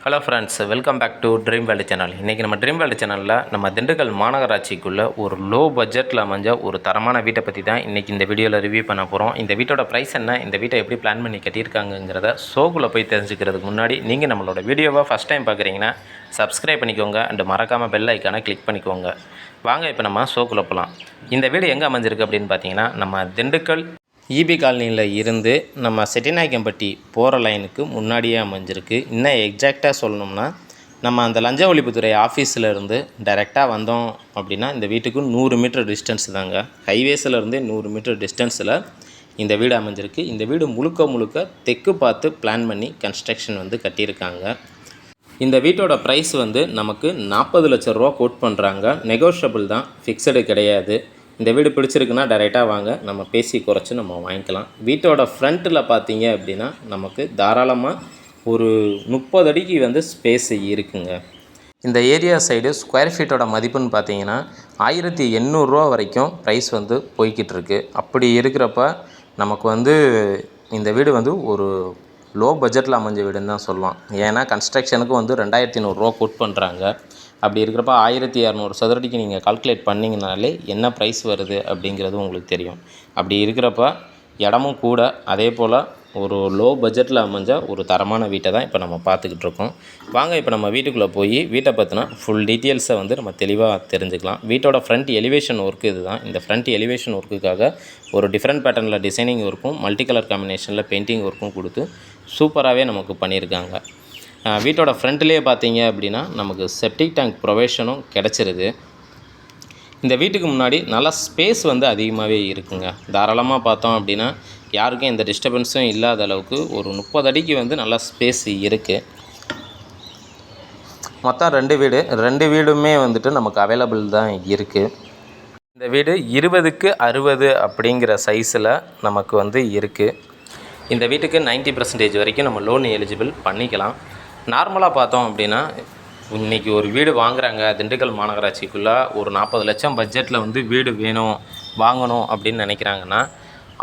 Hello friends, welcome back to dream world channel. இன்றைக்கி நம்ம dream world சேனலில் நம்ம திண்டுக்கல் மாநகராட்சிக்குள்ளே ஒரு லோ பட்ஜெட்டில் அமைஞ்ச ஒரு தரமான வீட்டை பற்றி தான் இன்றைக்கி இந்த வீடியோவில் ரிவ்யூ பண்ண போகிறோம். இந்த வீட்டோட ப்ரைஸ் என்ன, இந்த வீட்டை எப்படி பிளான் பண்ணி கட்டியிருக்காங்கிறத ஷோக்குள்ளே போய் தெரிஞ்சுக்கிறதுக்கு முன்னாடி நீங்கள் நம்மளோட வீடியோவை ஃபஸ்ட் டைம் பார்க்குறீங்கன்னா சப்ஸ்கிரைப் பண்ணிக்கோங்க அண்டு மறக்காமல் பெல் ஐக்கானை கிளிக் பண்ணிக்கோங்க. வாங்க இப்போ நம்ம ஷோக்குள்ளே போகலாம். இந்த வீடு எங்கே அமைஞ்சிருக்கு அப்படின்னு பார்த்தீங்கன்னா, நம்ம திண்டுக்கல் இபி காலனியில் இருந்து நம்ம செட்டிநாயக்கம்பட்டி போகிற லைனுக்கு முன்னாடியே அமைஞ்சிருக்கு. இன்னும் எக்ஸாக்டாக சொல்லணும்னா, நம்ம அந்த லஞ்ச ஒழிப்புத்துறை ஆஃபீஸில் இருந்து டைரெக்டாக வந்தோம் அப்படின்னா இந்த வீட்டுக்கு 100 மீட்டர் டிஸ்டன்ஸ் தாங்க. ஹைவேஸில் 100 மீட்டர் டிஸ்டன்ஸில் இந்த வீடு அமைஞ்சிருக்கு. இந்த வீடு முழுக்க தெற்கு பார்த்து பிளான் பண்ணி கன்ஸ்ட்ரக்ஷன் கட்டியிருக்காங்க. இந்த வீட்டோட ப்ரைஸ் நமக்கு 40 லட்ச ரூபா கோட் பண்ணுறாங்க. நெகோஷியபிள் தான், ஃபிக்ஸடு கிடையாது. இந்த வீடு பிடிச்சிருக்குன்னா டைரெக்டாக வாங்க, நம்ம பேசி குறைச்சி நம்ம வாங்கிக்கலாம். வீட்டோட ஃப்ரண்ட்டில் பார்த்தீங்க அப்படின்னா நமக்கு தாராளமாக ஒரு 30 அடிக்கு ஸ்பேஸ் இருக்குங்க. இந்த ஏரியா சைடு ஸ்கொயர் ஃபீட்டோட மதிப்புன்னு பார்த்தீங்கன்னா 1800 ரூபா வரைக்கும் ப்ரைஸ் போய்கிட்டு இருக்கு. அப்படி இருக்கிறப்ப நமக்கு இந்த வீடு ஒரு லோ பட்ஜெட்டில் அமைஞ்ச வீடுன்னு தான் சொல்லலாம். ஏன்னா கன்ஸ்ட்ரக்ஷனுக்கு 2100 ரூபா கோட் பண்ணுறாங்க. அப்படி இருக்கிறப்ப 1200 சதுரடிக்கு நீங்கள் கால்குலேட் பண்ணிங்கனாலே என்ன ப்ரைஸ் வருது அப்படிங்கிறது உங்களுக்கு தெரியும். அப்படி இருக்கிறப்ப இடமும் கூட, அதே போல் ஒரு லோ பட்ஜெட்டில் அமைஞ்ச ஒரு தரமான வீட்டை தான் இப்போ நம்ம பார்த்துக்கிட்டு இருக்கோம். வாங்க இப்போ நம்ம வீட்டுக்குள்ளே போய் வீட்டை பற்றின ஃபுல் டீட்டெயில்ஸை நம்ம தெளிவாக தெரிஞ்சுக்கலாம். வீட்டோட ஃப்ரண்ட் எலிவேஷன் ஒர்க்கு இது தான். இந்த ஃப்ரண்ட் எலிவேஷன் ஒர்க்குக்காக ஒரு டிஃப்ரெண்ட் பேட்டர்னில் டிசைனிங் ஒர்க்கும் மல்டி கலர் காம்பினேஷனில் பெயிண்டிங் ஒர்க்கும் கொடுத்து சூப்பராகவே நமக்கு பண்ணியிருக்காங்க. வீட்டோட ஃப்ரண்ட்லேயே பார்த்தீங்க அப்படின்னா நமக்கு செப்டிக் டேங்க் ப்ரொவிஷனும் கிடச்சிருது. இந்த வீட்டுக்கு முன்னாடி நல்லா ஸ்பேஸ் அதிகமாகவே இருக்குங்க. தாராளமாக பார்த்தோம் அப்படின்னா யாருக்கும் எந்த டிஸ்டர்பன்ஸும் இல்லாத அளவுக்கு ஒரு 30 அடிக்கு நல்லா ஸ்பேஸ் இருக்குது. மொத்தம் 2 வீடுமே நமக்கு அவைலபிள் தான் இருக்குது. இந்த வீடு 20க்கு 60 அப்படிங்கிற சைஸில் நமக்கு இருக்குது. இந்த வீட்டுக்கு 90% வரைக்கும் நம்ம லோன் எலிஜிபிள் பண்ணிக்கலாம். நார்மலாக பார்த்தோம் அப்படின்னா இன்றைக்கி ஒரு வீடு வாங்குகிறாங்க திண்டுக்கல் மாநகராட்சிக்குள்ளே ஒரு 40 லட்சம் பட்ஜெட்டில் வீடு வேணும் வாங்கணும் அப்படின்னு நினைக்கிறாங்கன்னா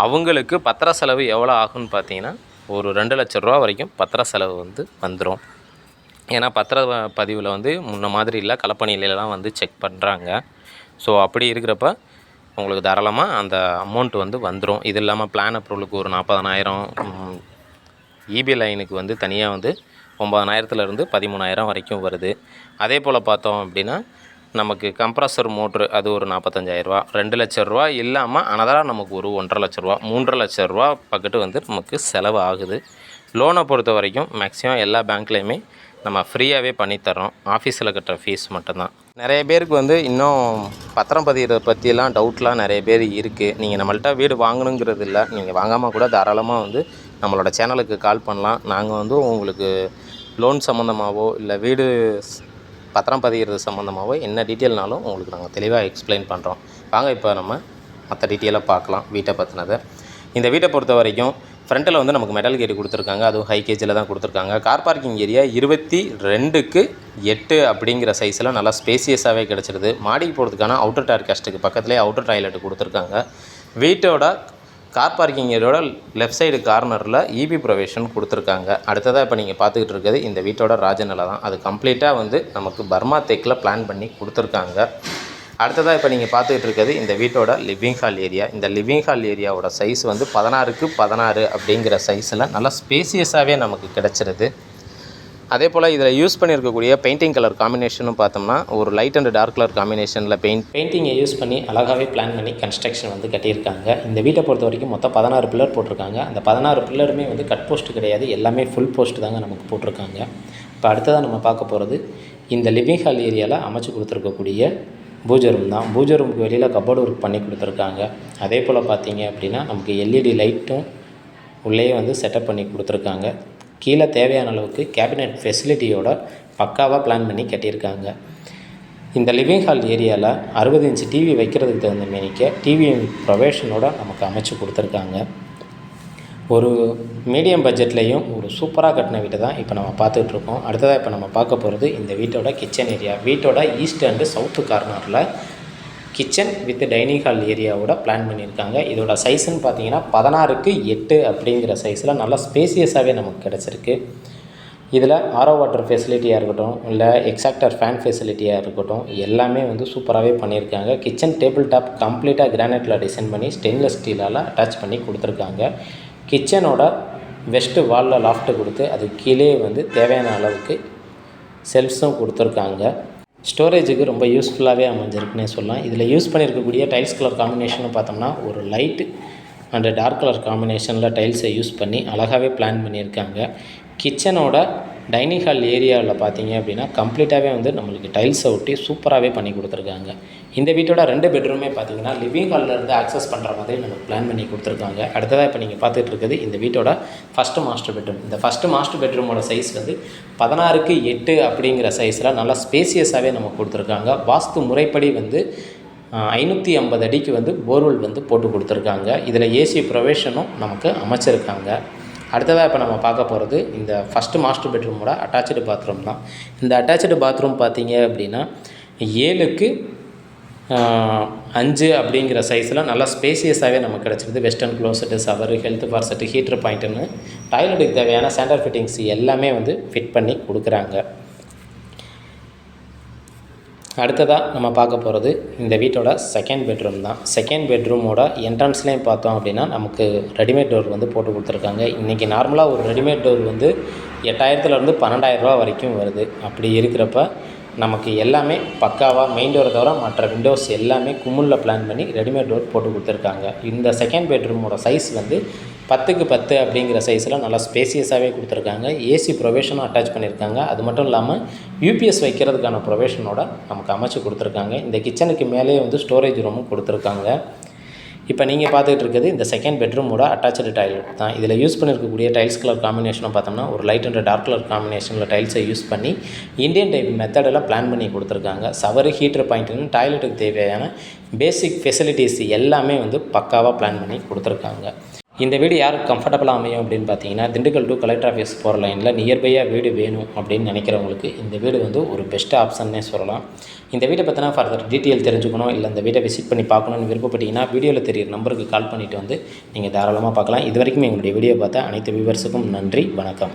அவங்களுக்கு பத்திர செலவு எவ்வளோ ஆகும்னு பார்த்தீங்கன்னா ஒரு 2 லட்ச ரூபா வரைக்கும் பத்திர செலவு வந்துடும். ஏன்னா பத்திர பதிவில் முன்ன மாதிரி இல்லை, கலப்பணியிலலாம் செக் பண்ணுறாங்க. ஸோ அப்படி இருக்கிறப்ப உங்களுக்கு தாராளமாக அந்த அமௌண்ட் வந்துடும். இது இல்லாமல் பிளான் அப்ரூவலுக்கு ஒரு 40,000, இபி லைனுக்கு தனியாக 9,000 13,000 வரைக்கும் வருது. அதே போல் பார்த்தோம் அப்படின்னா நமக்கு கம்ப்ரஸர் மோட்ரு அது ஒரு 45,000 ரூபா, 2 லட்ச ரூபா இல்லாமல் அனதராக நமக்கு ஒரு 1,50,000 லட்ச ரூபா 3,50,000 லட்ச ரூபா பக்கத்து நமக்கு செலவு ஆகுது. லோனை பொறுத்த வரைக்கும் மேக்ஸிமம் எல்லா பேங்க்லேயுமே நம்ம ஃப்ரீயாகவே பண்ணித்தரோம். ஆஃபீஸில் கட்டுற ஃபீஸ் மட்டும்தான். நிறைய பேருக்கு இன்னும் பத்திரம் பதிகிறத பற்றியெல்லாம் டவுட்லாம் நிறைய பேர் இருக்குது. நீங்கள் நம்மள்ட்ட வீடு வாங்கணுங்கிறது இல்லை, நீங்கள் வாங்காமல் கூட தாராளமாக நம்மளோட சேனலுக்கு கால் பண்ணலாம். நாங்கள் உங்களுக்கு லோன் சம்மந்தமாகவோ இல்லை வீடு பத்திரம் பதிகிறது சம்மந்தமாகவோ என்ன டீட்டெயில்னாலும் உங்களுக்கு நாங்கள் தெளிவாக எக்ஸ்பிளைன் பண்ணுறோம். வாங்க இப்போ நம்ம மற்ற டீட்டெயிலாக பார்க்கலாம் வீட்டை பற்றினதை. இந்த வீட்டை பொறுத்த வரைக்கும் ஃப்ரண்ட்டில் நமக்கு மெட்டல் கேட்டு கொடுத்துருக்காங்க, அதுவும் ஹை கேஜில் தான் கொடுத்துருக்காங்க. கார் பார்க்கிங் ஏரியா 22க்கு 8 அப்படிங்கிற சைஸில் நல்லா ஸ்பேசியஸாகவே கிடச்சிருது. மாடிக்கு போகிறதுக்கான அவுட்டர் டயர் கேஸ்ட்டுக்கு பக்கத்துலேயே அவுட்டர் டாய்லெட் கொடுத்துருக்காங்க. வீட்டோட கார் பார்க்கிங் ஏரியோட லெஃப்ட் சைடு கார்னரில் இபி ப்ரொவிஷன் கொடுத்துருக்காங்க. அடுத்ததாக இப்போ நீங்கள் பார்த்துக்கிட்டு இருக்கிறது இந்த வீட்டோட ராஜநிலை தான். அது கம்ப்ளீட்டாக நமக்கு பர்மா தெக்கில் பிளான் பண்ணி கொடுத்துருக்காங்க. அடுத்ததாக இப்போ நீங்கள் பார்த்துக்கிட்டு இருக்கிறது இந்த வீட்டோட லிவிங் ஹால் ஏரியா. இந்த லிவிங் ஹால் ஏரியாவோட சைஸ் 16க்கு 16 அப்படிங்கிற சைஸில் நல்லா ஸ்பேசியஸாகவே நமக்கு கிடச்சிருது. அதே போல் இதில் யூஸ் பண்ணியிருக்கக்கூடிய பெயிண்டிங் கலர் காம்பினேஷனும் பார்த்தோம்னா ஒரு லைட் அண்ட் டார்க் கலர் காம்பினேஷனில் பெயிண்டிங்கை யூஸ் பண்ணி அழகாகவே பிளான் பண்ணி கன்ஸ்ட்ரக்ஷன் கட்டியிருக்காங்க. இந்த வீட்டை பொறுத்த வரைக்கும் மொத்தம் 16 பில்லர் போட்டிருக்காங்க. அந்த 16 பில்லருமே கட் போஸ்ட் கிடையாது, எல்லாமே ஃபுல் போஸ்ட் தாங்க நமக்கு போட்டிருக்காங்க. இப்போ அடுத்ததாக நம்ம பார்க்க போகிறது இந்த லிவிங் ஹால் ஏரியாவில் அமைச்சு கொடுத்துருக்கக்கூடிய பூஜை ரூம் தான். பூஜை ரூமுக்கு வெளியில் கப்போர்டு ஒர்க் பண்ணி கொடுத்துருக்காங்க. அதே போல் பார்த்தீங்க அப்படின்னா நமக்கு எல்இடி லைட்டும் உள்ளேயே செட்டப் பண்ணி கொடுத்துருக்காங்க. கீழே தேவையான அளவுக்கு கேபினெட் ஃபெசிலிட்டியோட பக்காவாக பிளான் பண்ணி கட்டியிருக்காங்க. இந்த லிவிங் ஹால் ஏரியாவில் 60 இன்ச் டிவி வைக்கிறதுக்கு தகுந்த மேனிக்க டிவி ப்ரொவிஷனோட நமக்கு அமைச்சு கொடுத்துருக்காங்க. ஒரு மீடியம் பட்ஜெட்லேயும் ஒரு சூப்பராக கட்டின வீட்டை தான் இப்போ நம்ம பார்த்துட்ருக்கோம். அடுத்ததாக இப்போ நம்ம பார்க்க போகிறது இந்த வீட்டோட கிச்சன் ஏரியா. வீட்டோட ஈஸ்ட் அண்டு சவுத்து கார்னரில் கிச்சன் வித் டைனிங் ஹால் ஏரியாவோட பிளான் பண்ணியிருக்காங்க. இதோட சைஸுன்னு பார்த்தீங்கன்னா 16க்கு 8 அப்படிங்கிற சைஸில் நல்லா ஸ்பேசியஸாகவே நமக்கு கிடச்சிருக்கு. இதில் ஆரோ வாட்டர் ஃபெசிலிட்டியாக இருக்கட்டும், இல்லை எக்ஸாக்டர் ஃபேன் ஃபெசிலிட்டியாக இருக்கட்டும், எல்லாமே வந்து சூப்பராகவே பண்ணியிருக்காங்க. கிச்சன் டேபிள் டாப் கம்ப்ளீட்டாக கிரானைட்டில் டிசைன் பண்ணி ஸ்டெயின்லெஸ் ஸ்டீலால் அட்டாச் பண்ணி கொடுத்துருக்காங்க. கிச்சனோட வெஸ்ட்டு வாலில் லாஃப்ட்டு கொடுத்து அது கீழே வந்து தேவையான அளவுக்கு செல்ஃப்ஸும் கொடுத்துருக்காங்க. ஸ்டோரேஜுக்கு ரொம்ப யூஸ்ஃபுல்லாகவே அமைஞ்சிருக்குன்னே சொல்லலாம். இதில் யூஸ் பண்ணியிருக்கக்கூடிய டைல்ஸ் கலர் காம்பினேஷன் பார்த்தோம்னா ஒரு லைட்டு அண்ட் டார்க் கலர் காம்பினேஷனில் டைல்ஸை யூஸ் பண்ணி அழகாகவே பிளான் பண்ணியிருக்காங்க. கிச்சனோட டைனிங் ஹால் ஏரியாவில் பார்த்தீங்க அப்படின்னா கம்ப்ளீட்டாகவே வந்து நம்மளுக்கு டைல்ஸை ஒட்டி சூப்பராகவே பண்ணி கொடுத்துருக்காங்க. இந்த வீட்டோட 2 பெட்ரூமே பார்த்தீங்கன்னா லிவிங் ஹால்லேருந்து ஆக்சஸ் பண்ணுற மாதிரி நமக்கு பிளான் பண்ணி கொடுத்துருக்காங்க. அடுத்ததாக இப்போ நீங்கள் பார்த்துட்டு இருக்குது இந்த வீட்டோட ஃபஸ்ட்டு மாஸ்டர் பெட்ரூம். இந்த ஃபஸ்ட்டு மாஸ்டர் பெட்ரூமோட சைஸ் வந்து 16:8 அப்படிங்கிற சைஸில் நல்லா ஸ்பேசியஸாகவே நமக்கு கொடுத்துருக்காங்க. வாஸ்து முறைப்படி வந்து 550 அடிக்கு வந்து போர்வெல் வந்து போட்டு கொடுத்துருக்காங்க. இதில் ஏசி ப்ரொவிஷனும் நமக்கு அமைச்சிருக்காங்க. அடுத்ததாக இப்போ நம்ம பார்க்க போகிறது இந்த ஃபஸ்ட்டு மாஸ்டர் பெட்ரூமோட அட்டாச்சு பாத்ரூம் தான். இந்த அட்டாச்சு பாத்ரூம் பார்த்தீங்க அப்படின்னா 7:5 அப்படிங்கிற சைஸில் நல்லா ஸ்பேசியஸாகவே நமக்கு கிடச்சிருது. வெஸ்டர்ன் க்ளோசெட்டு, ஷவர், ஹெல்த் பார் செட்டு, ஹீட்டர் பாயிண்ட்டுன்னு டாய்லெட்டுக்கு தேவையான ஸ்டாண்டர்ட் ஃபிட்டிங்ஸ் எல்லாமே வந்து ஃபிட் பண்ணி கொடுக்குறாங்க. அடுத்ததாக நம்ம பார்க்க போகிறது இந்த வீட்டோட செகண்ட் பெட்ரூம் தான். செகண்ட் பெட்ரூமோட என்ட்ரன்ஸ்லேயும் பார்த்தோம் அப்படின்னா நமக்கு ரெடிமேட் டோர் வந்து போட்டு கொடுத்துருக்காங்க. இன்றைக்கி நார்மலாக ஒரு ரெடிமேட் டோர் வந்து 8000லேருந்து 12,000 ரூபா வரைக்கும் வருது. அப்படி இருக்கிறப்ப நமக்கு எல்லாமே பக்காவாக மெயின் டோரை தவிர மற்ற விண்டோஸ் எல்லாமே கும்முளில் பிளான் பண்ணி ரெடிமேட் டோர் போட்டு கொடுத்துருக்காங்க. இந்த செகண்ட் பெட்ரூமோட சைஸ் வந்து 10x10 அப்படிங்கிற சைஸில் நல்லா ஸ்பேசியஸாகவே கொடுத்துருக்காங்க. ஏசி ப்ரொவிஷனும் அட்டாச் பண்ணியிருக்காங்க. அது மட்டும் இல்லாமல் யூபிஎஸ் வைக்கிறதுக்கான ப்ரொவிஷனோட நமக்கு அமைச்சு கொடுத்துருக்காங்க. இந்த கிச்சனுக்கு மேலே வந்து ஸ்டோரேஜ் ரூமும் கொடுத்துருக்காங்க. இப்போ நீங்கள் பார்த்துக்கிட்டு இருக்கிறது இந்த செகண்ட் பெட்ரூமோட அட்டாச்சு டாய்லெட் தான். இதில் யூஸ் பண்ணியிருக்கக்கூடிய டைல்ஸ் கலர் காம்பினேஷனும் பார்த்தோம்னா ஒரு லைட் அண்ட் டார்க் கலர் காம்பினேஷனில் டைல்ஸை யூஸ் பண்ணி இந்தியன் டைப் மெத்தடெல்லாம் பிளான் பண்ணி கொடுத்துருக்காங்க. ஷவர், ஹீட்டர் பாயிண்ட்டுன்னு டாய்லெட்டுக்கு தேவையான பேசிக் ஃபெசிலிட்டிஸ் எல்லாமே வந்து பக்காவாக பிளான் பண்ணி கொடுத்துருக்காங்க. இந்த வீடு யாருக்கு கம்ஃபர்டபுளாக அமையும் அப்படின்னு பார்த்தீங்கன்னா திண்டுக்கல் டு கலெக்டர் ஆஃபீஸ் போகிற லைனில் நியர்பையாக வீடு வேணும் அப்படின்னு நினைக்கிறவங்களுக்கு இந்த வீடு வந்து ஒரு பெஸ்ட் ஆப்ஷன்னே சொல்லலாம். இந்த வீட்டை பற்றினா ஃபர்தர் டீட்டெயில் தெரிஞ்சுக்கணும், இல்லை இந்த வீட்டை விசிட் பண்ணி பார்க்கணுன்னு விருப்பப்பட்டீங்கன்னா வீடியோவில் தெரியிற நம்பருக்கு கால் பண்ணிவிட்டு வந்து நீங்கள் தாராளமாக பார்க்கலாம். இது வரைக்கும் எங்களுடைய வீடியோ பார்த்த அனைத்து வியூவர்ஸுக்கும் நன்றி, வணக்கம்.